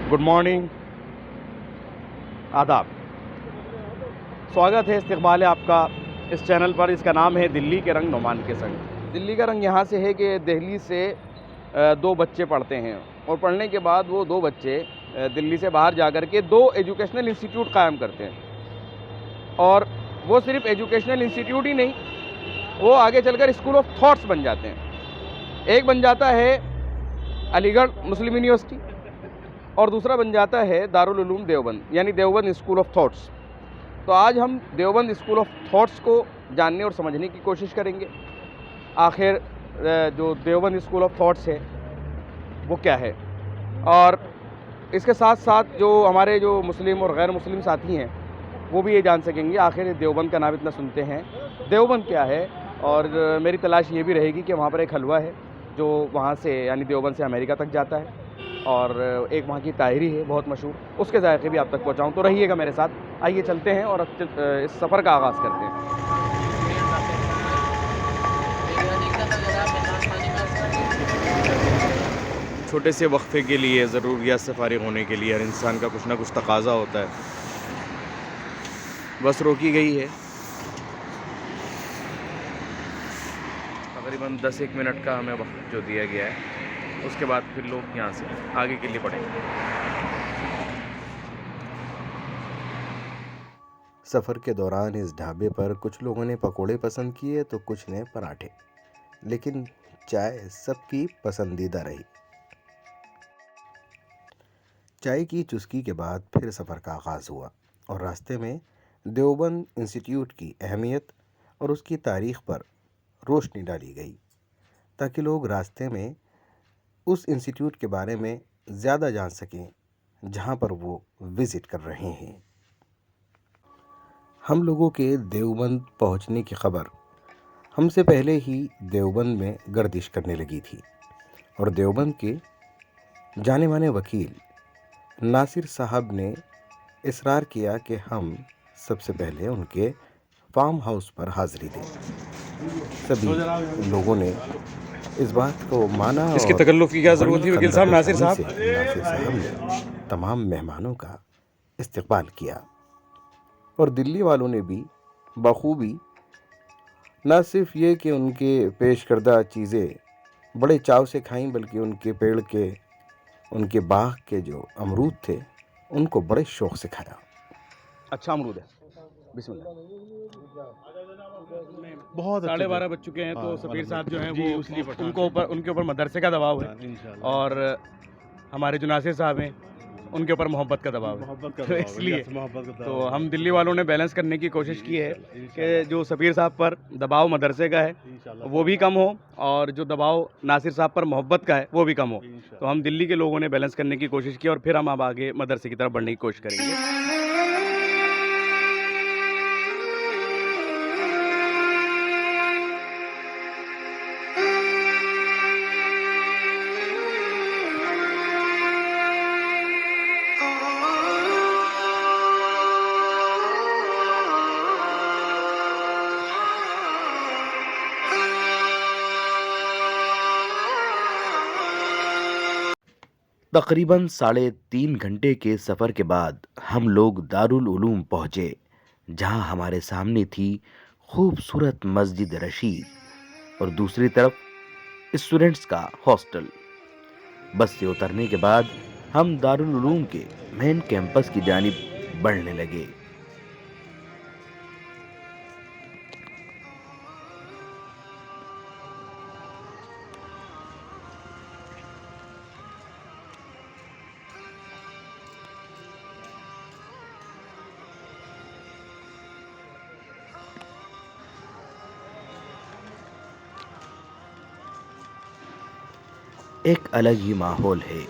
Good morning, आदाब। स्वागत है, इस्तकबाल है आपका इस चैनल पर। इसका नाम है दिल्ली के रंग नुमान के संग। दिल्ली का रंग यहाँ से है कि दिल्ली से दो बच्चे पढ़ते हैं और पढ़ने के बाद वो दो बच्चे दिल्ली से बाहर जा कर के दो एजुकेशनल इंस्टीट्यूट कायम करते हैं। और वो सिर्फ एजुकेशनल इंस्टीट्यूट ही नहीं, वो आगे चलकर स्कूल ऑफ थॉट्स बन जाते हैं। एक बन जाता है अलीगढ़ मुस्लिम यूनिवर्सिटी और दूसरा बन जाता है दारुल उलूम देवबंद, यानी देवबंद स्कूल ऑफ थॉट्स। तो आज हम देवबंद स्कूल ऑफ थॉट्स को जानने और समझने की कोशिश करेंगे। आखिर जो देवबंद स्कूल ऑफ थॉट्स है वो क्या है, और इसके साथ साथ जो हमारे जो मुस्लिम और गैर मुस्लिम साथी हैं वो भी ये जान सकेंगे आखिर देवबंद का नाम इतना सुनते हैं, देवबंद क्या है। और मेरी तलाश ये भी रहेगी कि वहाँ पर एक हलवा है जो वहाँ से यानी देवबंद से अमेरिका तक जाता है, और एक वहाँ की ताहिरी है बहुत मशहूर, उसके जायके भी आप तक पहुँचाऊँ। तो रहिएगा मेरे साथ, आइए चलते हैं और इस सफ़र का आगाज़ करते हैं। छोटे से वक्फे के लिए, ज़रूरियात से फ़ारिग होने के लिए हर इंसान का कुछ ना कुछ तकाज़ा होता है। बस रोकी गई है, तकरीबन 10-1 मिनट का हमें वक्त जो दिया गया है, उसके बाद फिर लोग यहाँ से आगे के लिए बढ़ेंगे। सफ़र के दौरान इस ढाबे पर कुछ लोगों ने पकोड़े पसंद किए तो कुछ ने पराठे, लेकिन चाय सबकी पसंदीदा रही। चाय की चुस्की के बाद फिर सफ़र का आगाज़ हुआ और रास्ते में देवबंद इंस्टीट्यूट की अहमियत और उसकी तारीख़ पर रोशनी डाली गई, ताकि लोग रास्ते में उस इंस्टीट्यूट के बारे में ज़्यादा जान सकें जहां पर वो विज़िट कर रहे हैं। हम लोगों के देवबंद पहुंचने की खबर हमसे पहले ही देवबंद में गर्दिश करने लगी थी और देवबंद के जाने माने वकील नासिर साहब ने इसरार किया कि हम सबसे पहले उनके फार्म हाउस पर हाज़िरी दें। सभी लोगों ने इस बात को माना। इसकी तकल्लुफ़ की क्या ज़रूरत थी वकील साहब? नासिर साहब ने तमाम मेहमानों का इस्तकबाल किया और दिल्ली वालों ने भी बखूबी न सिर्फ ये कि उनके पेश करदा चीज़ें बड़े चाव से खाईं, बल्कि उनके पेड़ के, उनके बाग के जो अमरूद थे उनको बड़े शौक़ से खाया। अच्छा अमरूद है, बिस्मिल्लाह। बहुत 12:30 बज चुके हैं, तो सफ़ीर साहब जो हैं वो उनके ऊपर मदरसे का दबाव है और हमारे जो नासिर साहब हैं उनके ऊपर मोहब्बत का दबाव है, तो इसलिए तो हम दिल्ली वालों ने बैलेंस करने की कोशिश की है कि जो सफ़ीर साहब पर दबाव मदरसे का है वो भी कम हो और जो दबाव नासिर साहब पर मोहब्बत का है वो भी कम हो। तो हम दिल्ली के लोगों ने बैलेंस करने की कोशिश की और फिर हम अब आगे मदरसे की तरफ बढ़ने की कोशिश करेंगे। तकरीबन 3.5 घंटे के सफ़र के बाद हम लोग दारुल उलूम पहुँचे, जहाँ हमारे सामने थी खूबसूरत मस्जिद रशीद और दूसरी तरफ स्टूडेंट्स का हॉस्टल। बस से उतरने के बाद हम दारुल उलूम के मेन कैंपस की जानिब बढ़ने लगे। एक अलग ही माहौल है,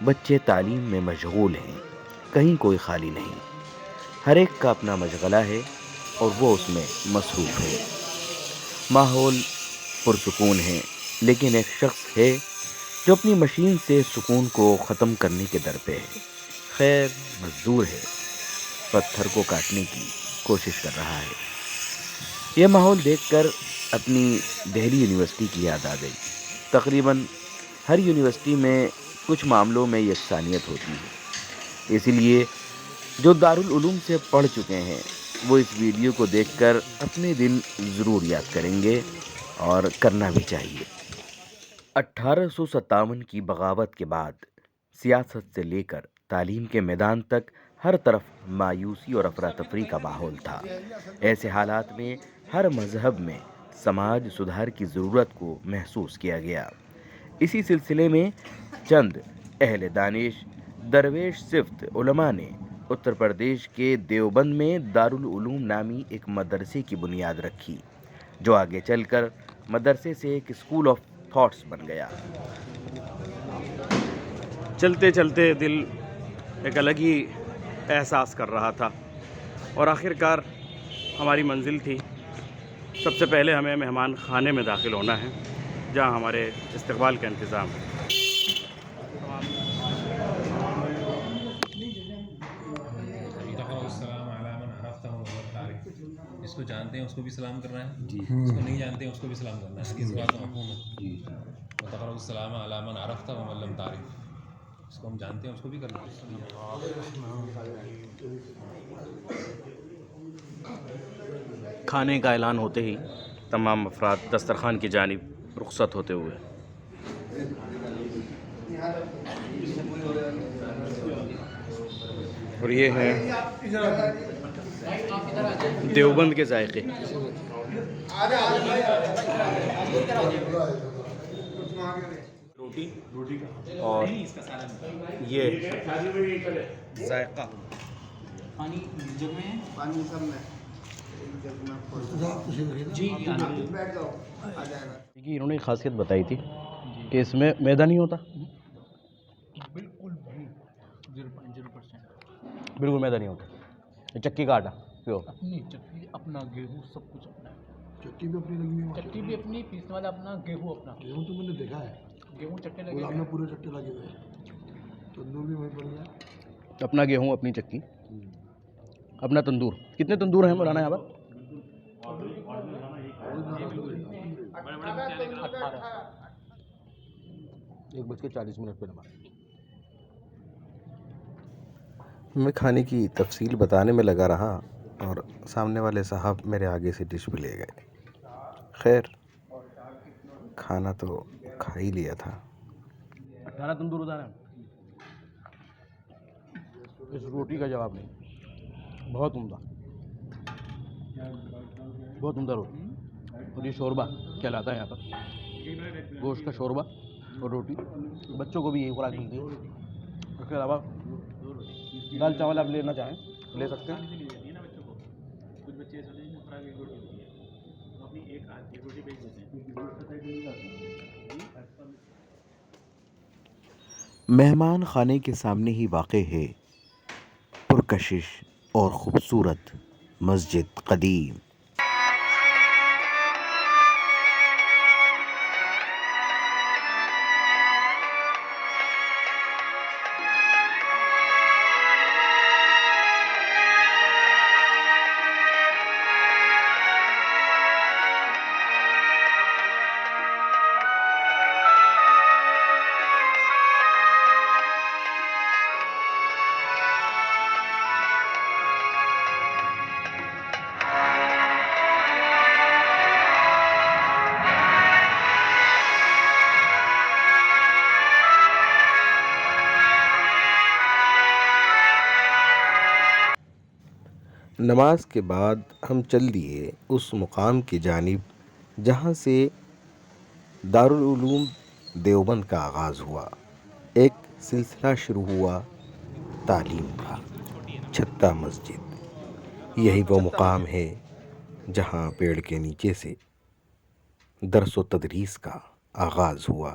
बच्चे तालीम में मशगूल हैं, कहीं कोई खाली नहीं, हर एक का अपना मशगला है और वो उसमें मसरूफ़ है। माहौल पुरसुकून है, लेकिन एक शख्स है जो अपनी मशीन से सुकून को ख़त्म करने के दर पे है। खैर मजदूर है, पत्थर को काटने की कोशिश कर रहा है। यह माहौल देखकर अपनी दिल्ली यूनिवर्सिटी की याद आ गई। तकरीबन हर यूनिवर्सिटी में कुछ मामलों में यकसानियत होती है। इसलिए जो दारुल उलूम से पढ़ चुके हैं वो इस वीडियो को देखकर अपने दिन ज़रूर याद करेंगे, और करना भी चाहिए। 1857 की बगावत के बाद सियासत से लेकर तालीम के मैदान तक हर तरफ मायूसी और अफरा तफरी का माहौल था। ऐसे हालात में हर मजहब में समाज सुधार की ज़रूरत को महसूस किया गया। इसी सिलसिले में चंद अहले दानिश दरवेश सिफ्त उलमा ने उत्तर प्रदेश के देवबंद में दारुल उलूम नामी एक मदरसे की बुनियाद रखी, जो आगे चलकर मदरसे से एक स्कूल ऑफ थॉट्स बन गया। चलते चलते दिल एक अलग ही एहसास कर रहा था और आखिरकार हमारी मंजिल थी। सबसे पहले हमें मेहमान खाने में दाखिल होना है, जहां हमारे इस्तकबाल का इंतज़ाम है। जिसको जानते हैं उसको भी सलाम करना है जी, जिसको नहीं जानते हैं उसको भी सलाम करना है। इस बात का मफ़हूम है जी। तक़ररुस्सलाम अला मन अरफ़्ता व मन लम तारिफ़, जिसको हम जानते हैं उसको भी करना है। खाने का ऐलान होते ही तमाम अफराद दस्तरखान की जानिब रुखसत होते हुए और ये है देवबंद के जायके। रोटी और ये जायका पानी जग में है, पानी सब में जी बैठ जाओ, आ जाएगा। कि इन्होंने एक खासियत बताई थी कि इसमें मैदा नहीं होता। बिल्कुल भी 0.0% बिल्कुल मैदा नहीं होता। ये चक्की का आटा प्योर। अपनी चक्की, अपना गेहूँ, सब कुछ अपना है। चक्की भी अपनी लगी हुई है, चक्की भी अपनी, पीसने वाला अपना, गेहूँ अपना। गेहूँ तो मैंने देखा है, गेहूँ चक्के लगे हुए हैं, पूरे चक्के लगे हुए हैं। तंदूर भी वहीं पर है, अपना गेहूँ, अपनी चक्की, अपना तंदूर। कितने तंदूर हैं मौलाना यहाँ पर? 1:40 पे नंबर। मैं खाने की तफसील बताने में लगा रहा और सामने वाले साहब मेरे आगे से डिश भी ले गए। खैर, खाना तो खा ही लिया था। 18 तंदूर उतारे हैं। इस रोटी का जवाब नहीं। बहुत उम्दा, बहुत उम्दा रोटी। और ये शोरबा कहलाता है यहाँ पर, गोश्त का शोरबा और रोटी। बच्चों को भी यही खुराक मिलती है। उसके अलावा दाल चावल आप लेना चाहें ले सकते हैं। मेहमान खाने के सामने ही वाक़े है पुरकशिश और ख़ूबसूरत मस्जिद क़दीम। नमाज के बाद हम चल दिए उस मुकाम की जानिब जहाँ से दारुल उलूम देवबंद का आगाज़ हुआ। एक सिलसिला शुरू हुआ तालीम का। छत्ता मस्जिद यही वो मुकाम है जहाँ पेड़ के नीचे से दर्स व तदरीस का आगाज़ हुआ।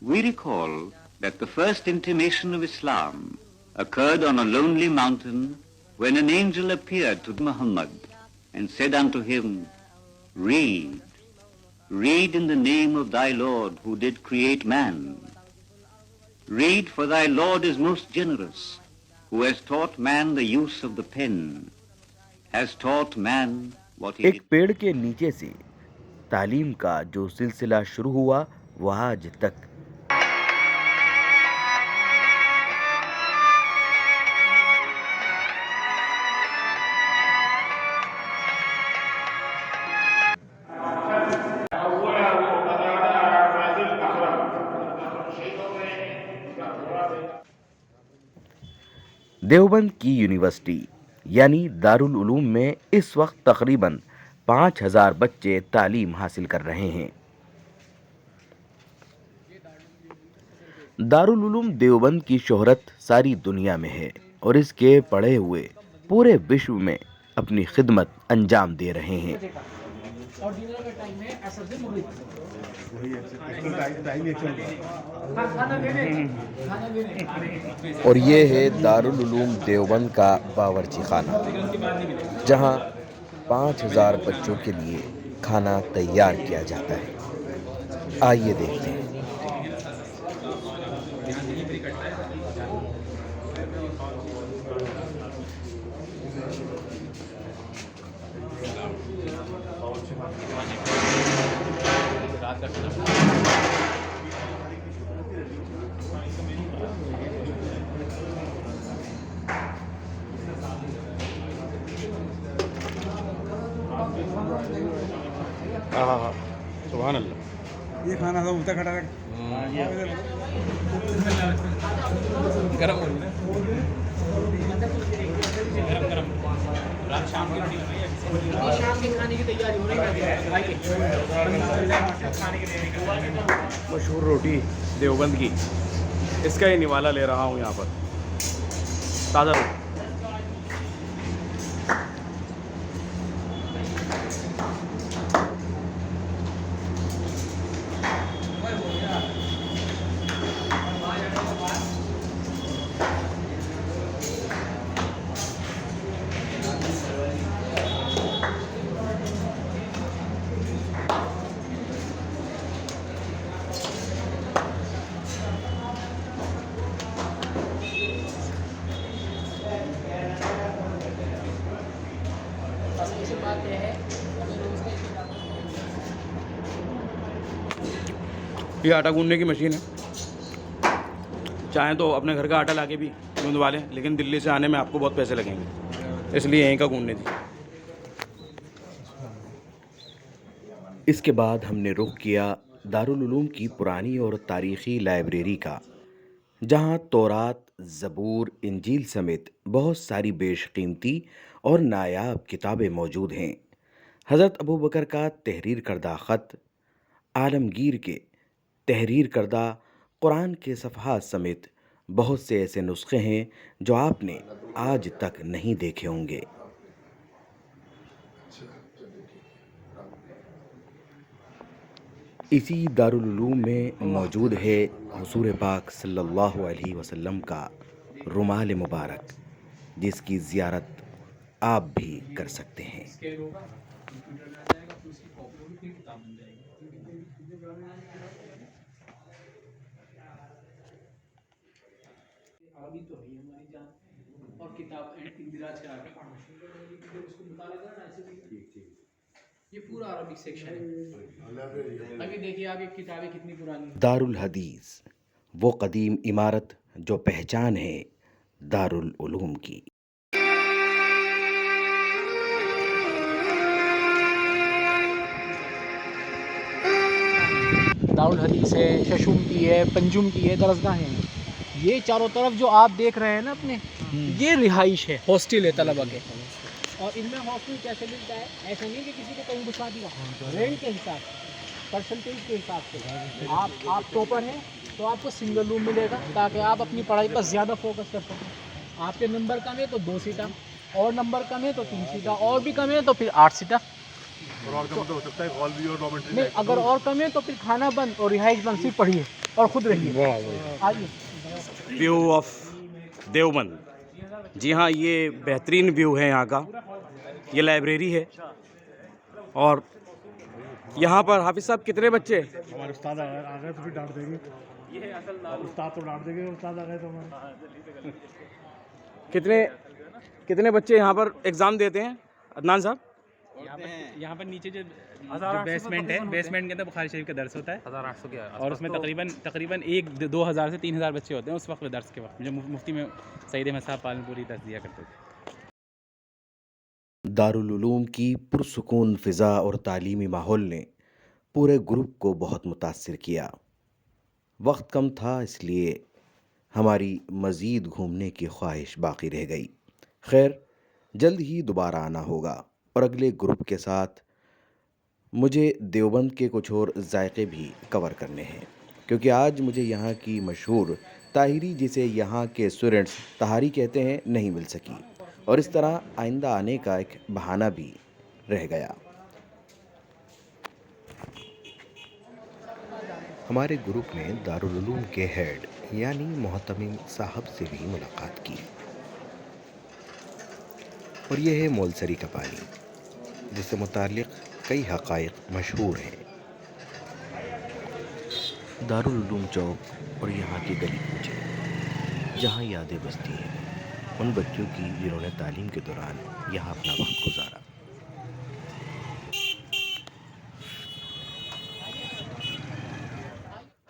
We recall that the first intimation of Islam occurred on a lonely mountain when an angel appeared to Muhammad and said unto him, read, read in the name of thy Lord who did create man. Read, for thy Lord is most generous, who has taught man the use of the pen, has taught man what he एक पेड़ के नीचे से तालीम का जो सिलसिला शुरू हुआ वह आज तक देवबंद की यूनिवर्सिटी यानी दारुल उलूम में इस वक्त तकरीबन 5000 बच्चे तालीम हासिल कर रहे हैं। दारुल उलूम देवबंद की शोहरत सारी दुनिया में है और इसके पढ़े हुए पूरे विश्व में अपनी खिदमत अंजाम दे रहे हैं। और ये है दारुल उलूम देवबंद का बावर्ची खाना, जहां 5000 बच्चों के लिए खाना तैयार किया जाता है। आइए देखते हैं। हाँ, सुभान अल्लाह। ये खाना तो उतना खड़ा गरम हो रही है गरम रात शाम के खाने की तैयारी हो रही है। मशहूर रोटी देवबंद की, इसका ही निवाला ले रहा हूँ यहाँ पर। ताज़ा रोटी। ये आटा गूंदने की मशीन है। चाहें तो अपने घर का आटा लाके भी गूंदवा लें, लेकिन दिल्ली से आने में आपको बहुत पैसे लगेंगे, इसलिए यहीं का गूंदने दी। इसके बाद हमने रुख किया दारुल उलूम की पुरानी और तारीख़ी लाइब्रेरी का, जहां तौरात, ज़बूर, इंजील समेत बहुत सारी बेशकीमती और नायाब किताबें मौजूद हैं। हज़रत अबू बकर का तहरीर करदा ख़त, आलमगीर के तहरीर करदा कुरान के सफ़हात समेत बहुत से ऐसे नुस्खे हैं जो आपने आज तक नहीं देखे होंगे। इसी दारुल उलूम में मौजूद है हुज़ूर पाक सल्लल्लाहु अलैहि वसल्लम का रुमाल मुबारक, जिसकी ज़ियारत आप भी कर सकते हैं। तो है हमारी जान और किताब इंदिराज करा के पढ़ना उसको मुताले करना ऐसे भी ये पूरा अरबिक सेक्शन है। अभी देखिए आप ये किताबें कितनी पुरानी। दारुल हदीस, वो कदीम इमारत जो पहचान है दारुल उलूम की। दारुल हदीस है, शशुम की है, पंजुम की है, दरसगाहें हैं। ये चारों तरफ जो आप देख रहे हैं ना अपने, ये रिहाइश है, हॉस्टल है तलबा के। और इनमें हॉस्टल कैसे मिलता है? ऐसा नहीं कि किसी को कहीं घुसा दिया, रेंट के हिसाब से, परसेंटेज के हिसाब से। आप टॉपर हैं तो आपको सिंगल रूम मिलेगा ताकि आप अपनी पढ़ाई पर ज़्यादा फोकस कर सकें। आपके नंबर कम है तो 2 सीटा, और नंबर कम है तो 3 सीटा, और भी कम है तो फिर 8 सीटा। और कम तो हो सकता है हॉल भी और डॉर्मेट्री नहीं, अगर और कम है तो फिर खाना बंद और रिहाइश बंद। सिर्फ पढ़िए और खुद रहिए। आइए। View of Deoband. जी हाँ, ये बेहतरीन व्यू है यहाँ का। ये लाइब्रेरी है और यहाँ पर हाफिज़ साहब कितने बच्चे? हमारे उस्ताद आ गए तो फिर डांट देंगे। उस्ताद तो डांट देंगे, उस्ताद आ गए तो हमारे। कितने बच्चे यहाँ पर एग्ज़ाम देते हैं अदनान साहब? यहाँ पर नीचे जो बेसमेंट है, बेसमेंट के अंदर बुखारी शरीफ का दर्स होता है 1800 के और उसमें तकरीबन 1-2 हज़ार से 3,000 बच्चे होते हैं उस वक्त दर्स के वक्त, जो मुफ्ती में सईद अहमद साहब पालनपुरी दर्स दिया करते थे। दारुल उलूम की पुरसुकून फ़िज़ा और तालीमी माहौल ने पूरे ग्रुप को बहुत मुतासिर किया। वक्त कम था, इसलिए हमारी मज़ीद घूमने की ख्वाहिश बाकी रह गई। खैर, जल्द ही दोबारा आना होगा और अगले ग्रुप के साथ मुझे देवबंद के कुछ और जायके भी कवर करने हैं, क्योंकि आज मुझे यहाँ की मशहूर ताहिरी, जिसे यहाँ के स्टूडेंट्स तहारी कहते हैं, नहीं मिल सकी और इस तरह आइंदा आने का एक बहाना भी रह गया। हमारे ग्रुप ने दारुल उलूम के हेड यानी मोहतमिम साहब से भी मुलाकात की और यह है मोलसरी का पानी, जिससे मुताल्लिक़ कई हक़ाइक़ मशहूर हैं। दारुल उलूम चौक और यहाँ की गली कूचे, जहाँ यादें बसती हैं उन बच्चों की जिन्होंने तालीम के दौरान यहाँ अपना वक्त गुजारा।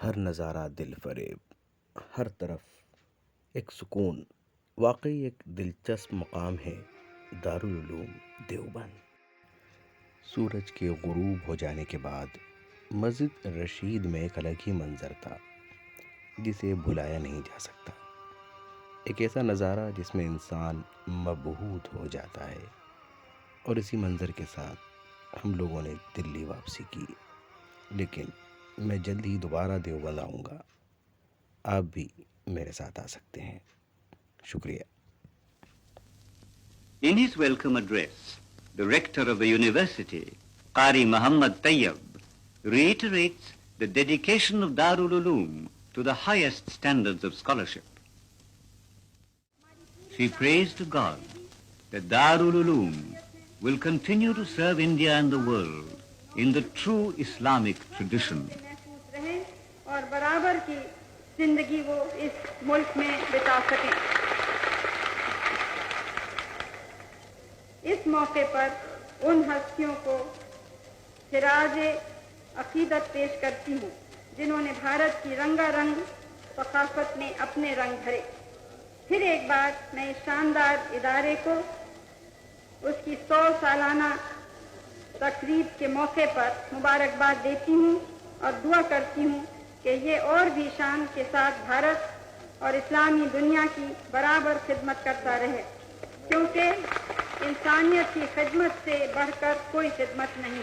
हर नज़ारा दिल फरेब, हर तरफ एक सुकून। वाकई एक दिलचस्प मकाम है दारुल उलूम देवबंद। सूरज के गुरूब हो जाने के बाद मस्जिद रशीद में एक अलग ही मंज़र था, जिसे भुलाया नहीं जा सकता। एक ऐसा नज़ारा जिसमें इंसान मबहूत हो जाता है। और इसी मंज़र के साथ हम लोगों ने दिल्ली वापसी की, लेकिन मैं जल्द ही दोबारा देवबंद आऊँगा। आप भी मेरे साथ आ सकते हैं। शुक्रिया। In his welcome address, the rector of the university, Qari Muhammad Tayyab, reiterates the dedication of Darul Uloom to the highest standards of scholarship. She prays to God that Darul Uloom will continue to serve India and the world in the true Islamic tradition. और बराबर की जिंदगी वो इस मुल्क में बिता सकें। इस मौके पर उन हस्तियों को खिराज अकीदत पेश करती हूँ जिन्होंने भारत की रंगारंग सकाफत में अपने रंग भरे। फिर एक बार मैं इस शानदार इदारे को उसकी 100 सालाना तकरीब के मौके पर मुबारकबाद देती हूँ और दुआ करती हूँ कि ये और भी शान के साथ भारत और इस्लामी दुनिया की बराबर खिदमत करता रहे, क्योंकि इंसानियत की खिदमत से बढ़कर कोई खिदमत नहीं।